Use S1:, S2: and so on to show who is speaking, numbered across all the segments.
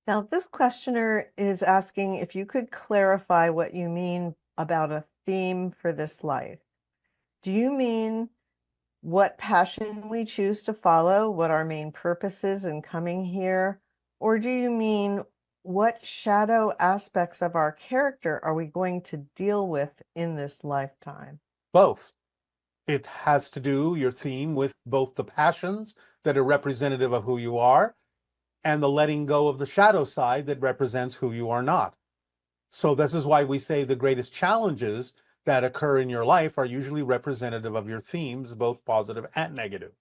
S1: Now, this questioner is asking if you could clarify what you mean about a theme for this life. Do you mean what passion we choose to follow, what our main purpose is in coming here? Or do you mean what shadow aspects of our character are we going to deal with in this lifetime?
S2: Both. It has to do, your theme, with both the passions that are representative of who you are and the letting go of the shadow side that represents who you are not. So this is why we say the greatest challenges that occur in your life are usually representative of your themes, both positive and negative.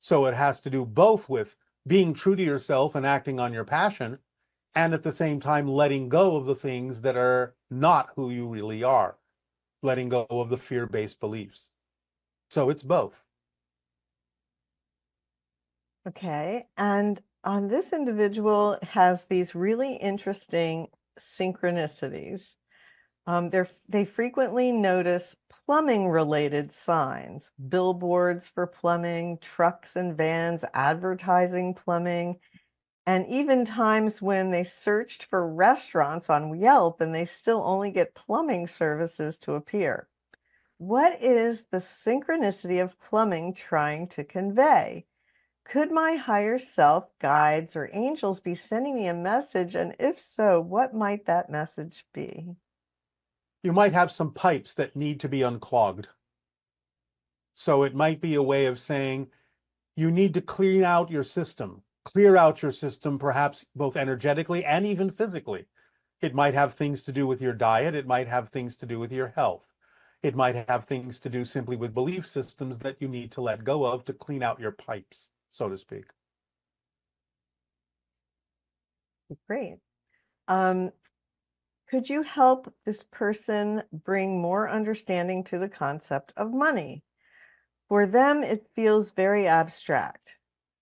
S2: So it has to do both with being true to yourself and acting on your passion, and at the same time letting go of the things that are not who you really are, letting go of the fear-based beliefs. So it's both.
S1: Okay. And on this individual has these really interesting synchronicities. They frequently notice plumbing related signs, billboards for plumbing, trucks and vans advertising plumbing, and even times when they searched for restaurants on Yelp and they still only get plumbing services to appear. What is the synchronicity of plumbing trying to convey? Could my higher self, guides, or angels be sending me a message? And if so, what might that message be?
S2: You might have some pipes that need to be unclogged. So it might be a way of saying you need to clear out your system, perhaps both energetically and even physically. It might have things to do with your diet. It might have things to do with your health. It might have things to do simply with belief systems that you need to let go of to clean out your pipes, so to speak.
S1: Great. Um, could you help this person bring more understanding to the concept of money? For them, it feels very abstract.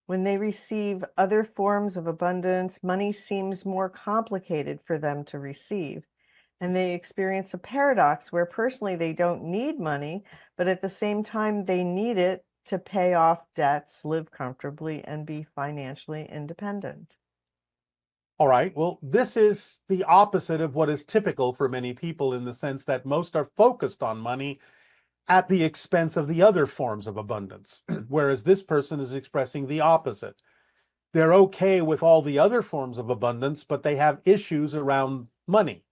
S1: When they receive other forms of abundance, money seems more complicated for them to receive. And they experience a paradox where personally they don't need money, but at the same time they need it to pay off debts, live comfortably, and be financially independent.
S2: All right, well, this is the opposite of what is typical for many people, in the sense that most are focused on money at the expense of the other forms of abundance, whereas this person is expressing the opposite. They're okay with all the other forms of abundance, but they have issues around money.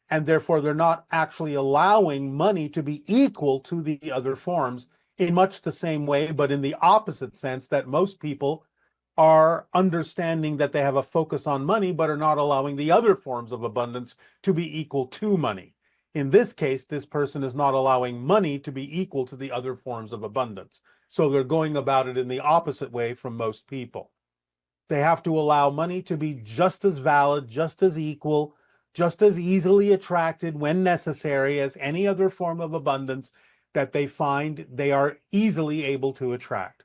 S2: And therefore, they're not actually allowing money to be equal to the other forms in much the same way, but in the opposite sense, that most people are understanding that they have a focus on money, but are not allowing the other forms of abundance to be equal to money. In this case, this person is not allowing money to be equal to the other forms of abundance. So they're going about it in the opposite way from most people. They have to allow money to be just as valid, just as equal, just as easily attracted when necessary as any other form of abundance that they find they are easily able to attract.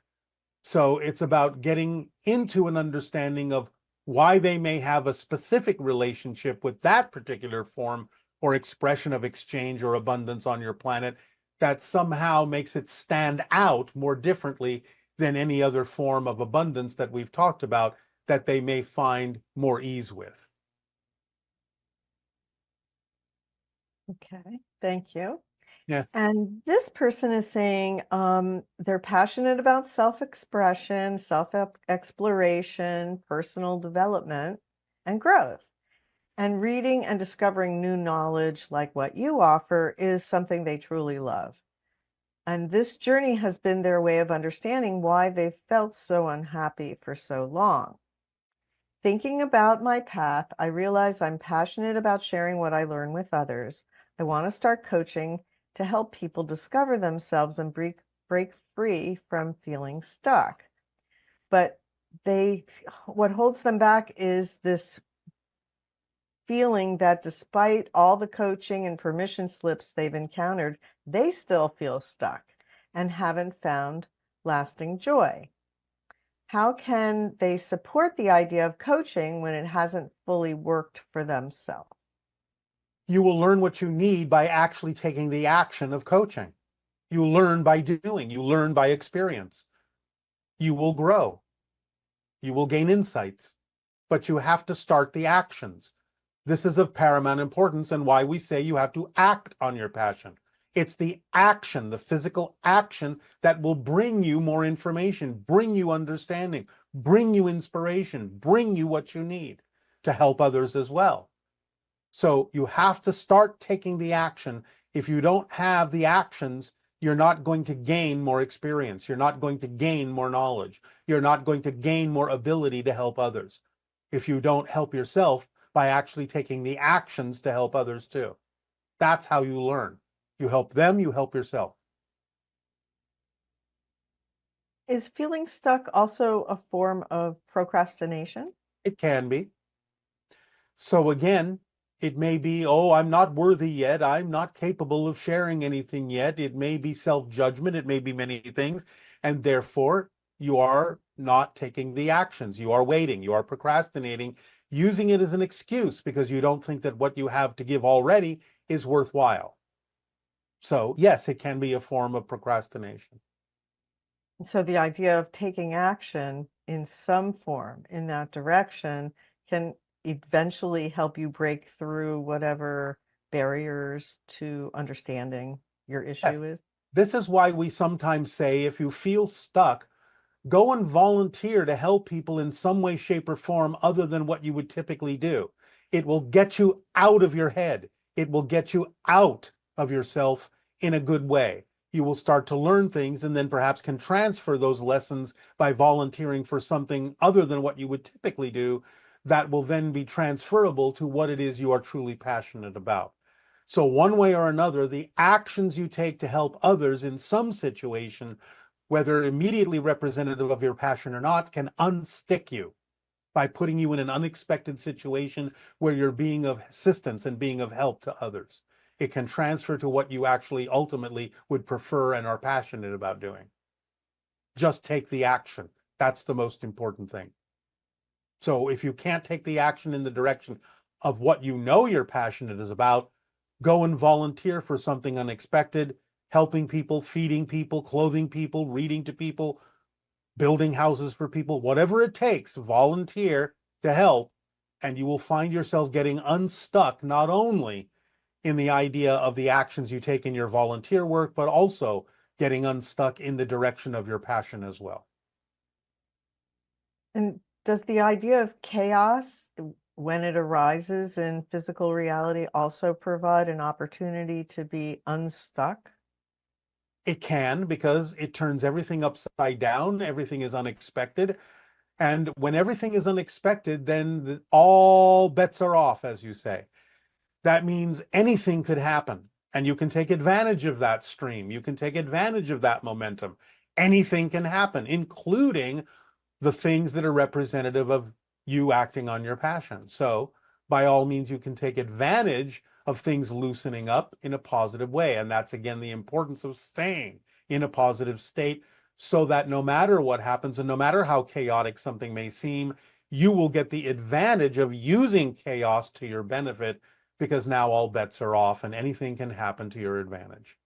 S2: So it's about getting into an understanding of why they may have a specific relationship with that particular form or expression of exchange or abundance on your planet that somehow makes it stand out more differently than any other form of abundance that we've talked about that they may find more ease with.
S1: Okay, thank you.
S2: Yes.
S1: And this person is saying they're passionate about self-expression, self-exploration, personal development, and growth. And reading and discovering new knowledge like what you offer is something they truly love. And this journey has been their way of understanding why they've felt so unhappy for so long. Thinking about my path, I realize I'm passionate about sharing what I learn with others. I want to start coaching to help people discover themselves and break free from feeling stuck. But what holds them back is this feeling that despite all the coaching and permission slips they've encountered, they still feel stuck and haven't found lasting joy. How can they support the idea of coaching when it hasn't fully worked for themselves?
S2: You will learn what you need by actually taking the action of coaching. You learn by doing, you learn by experience. You will grow. You will gain insights. but you have to start the actions. This is of paramount importance and why we say you have to act on your passion. It's the action, the physical action, that will bring you more information, bring you understanding, bring you inspiration, bring you what you need to help others as well. So you have to start taking the action. If you don't have the actions, you're not going to gain more experience. You're not going to gain more knowledge. You're not going to gain more ability to help others if you don't help yourself by actually taking the actions to help others too. That's how you learn. You help them, you help yourself.
S1: Is feeling stuck also a form of procrastination?
S2: It can be. So again, it may be, oh, I'm not worthy yet. I'm not capable of sharing anything yet. It may be self-judgment. It may be many things. And therefore, you are not taking the actions. You are waiting. You are procrastinating, using it as an excuse because you don't think that what you have to give already is worthwhile. So yes, it can be a form of procrastination.
S1: So the idea of taking action in some form in that direction can eventually help you break through whatever barriers to understanding your
S2: Yes.
S1: issue is.
S2: This is why we sometimes say if you feel stuck, go and volunteer to help people in some way, shape, or form other than what you would typically do. It will get you out of your head. It will get you out of yourself in a good way. You will start to learn things and then perhaps can transfer those lessons by volunteering for something other than what you would typically do that will then be transferable to what it is you are truly passionate about. So one way or another, the actions you take to help others in some situation, whether immediately representative of your passion or not, can unstick you by putting you in an unexpected situation where you're being of assistance and being of help to others. It can transfer to what you actually ultimately would prefer and are passionate about doing. Just take the action. That's the most important thing. So if you can't take the action in the direction of what you know you're passionate is about, go and volunteer for something unexpected, helping people, feeding people, clothing people, reading to people, building houses for people, whatever it takes, volunteer to help, and you will find yourself getting unstuck not only in the idea of the actions you take in your volunteer work, but also getting unstuck in the direction of your passion as well.
S1: And does the idea of chaos, when it arises in physical reality, also provide an opportunity to be unstuck?
S2: It can, because it turns everything upside down, everything is unexpected. And when everything is unexpected, then all bets are off, as you say. That means anything could happen, and you can take advantage of that stream. You can take advantage of that momentum. Anything can happen, including the things that are representative of you acting on your passion. So by all means, you can take advantage of things loosening up in a positive way. And that's, again, the importance of staying in a positive state so that no matter what happens and no matter how chaotic something may seem, you will get the advantage of using chaos to your benefit because now all bets are off and anything can happen to your advantage.